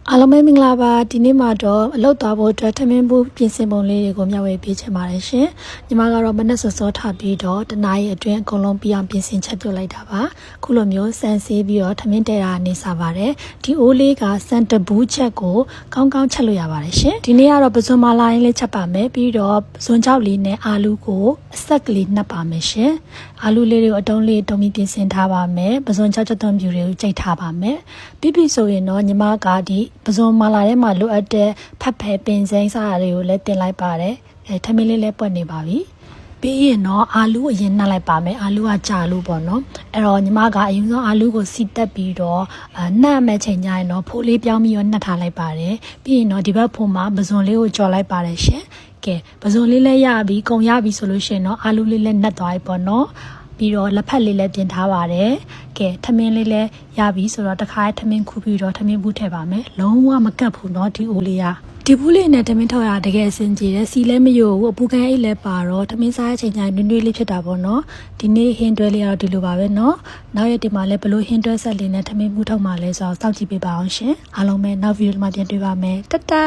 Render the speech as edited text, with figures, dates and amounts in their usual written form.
အားလုံးပဲမင်္ဂလာပါဒီနေ့မှာတော့အလုပ်သွားဖို့အတွက်ထမင်းဘူးပြင်ဆင်ပုံလေးတွေကိုမျှဝေပေးချင်ပါတယ်ရှင်ညီမကတော့မနက်စောစောထပြီးတော့တနားရီအတွင်းအကုန်လုံးပြအောင်ပြင်ဆင်ချက်ပြုတ်လိုက်တာပါခုလိုမျိုးစံဆေးပြီးတော့ထမင်းတဲတာနေစားပါတယ်ဒီအိုးလေးကစံတဘူးချက်ကိုကောင်းကောင်းချက်လို့ရပါတယ်ရှင်ဒီနေ့ကတော့ပဇွန်မာလာရင်းလေးချက်ပါမယ်ပြီးတော့ပဇွန်ကြောက်လေးနဲ့အာလူးကိုအဆက်ကလေးနှပ်ပါမယ်ရှင်အာလူးလေးတွေကိုအတုံးလေးတုံးပြီးပြင်ဆင်ထားပါမယ်ပဇွန်ကြောက်ချက်သွန်ပြူတွေကိုကြိတ်ထားပါမယ်ပြီးပြီဆိုရင်တော့ညီမကဒီပဇွန်မာလာထဲမှာလိုအပ်တဲ့ဖက်ဖယ်ပင်စိမ်းစားရတွေကိုလည်းတင်လိုက်ပါတယ်ထမင်းလေးလည်းပွက်နေပါပြီပြီးရင်တော့အာလူးအရင်နှက်လိုက်ပါမယ်အာလူးကကြာလို့ပေါ့နော်အဲ့တော့ညီမကအရင်ဆုံးအာလူးကိုစီတက်ပြီးတော့နှက်မဲ့ချိန်ကျရင်တော့ဖိုးလေးပြောင်းပြီးတော့နှက်ထားလိုက်ပါတယ်ပြီးရင်တော့ဒီဘက်ဖိုးမှာပဇွန်လေးကိုကြော်လိုက်ပါတယ်ရှင်ကဲပဇွန်လေးလည်းရပြီကုန်ရပြီဆိုလို့ရှိရင်တော့အာလူးလေးလည်းနှက်သွားပြီပေါ့နော်ပြီးတော့လက်ဖက်လေးလည်းပြင်ထားပါတယ်ကဲထမင်းလေးလည်းရပြီဆိုတော့တခါထမင်းခူးပြီးတော့ထမင်းဘူးထည့်ပါမယ်လုံးဝမကတ်ဘူးเนาะဒီအိုးလေးကဒီဘူးလေးနဲ့ထမင်းထောက်ရတကယ်အဆင်ပြေတယ်စီလည်းမယို့ဘူးအပူခံအိတ်လည်းပါတော့ထမင်းစားတဲ့ချိန်ကျရင်နွေ့နွေ့လေးဖြစ်တာပေါ့နော်ဒီနေ့ဟင်းတွဲလေးကတော့ဒီလိုပါပဲเนาะနောက်ရက်ဒီမှာလည်းဘလို့ဟင်းတွဲဆက်လေးနဲ့ထမင်းဘူးထောက်မှလဲဆိုတော့စောင့်ကြည့်ပေးပါအောင်ရှင်အားလုံးပဲနောက်ဗီဒီယိုမှာပြန်တွေ့ပါမယ်တတာ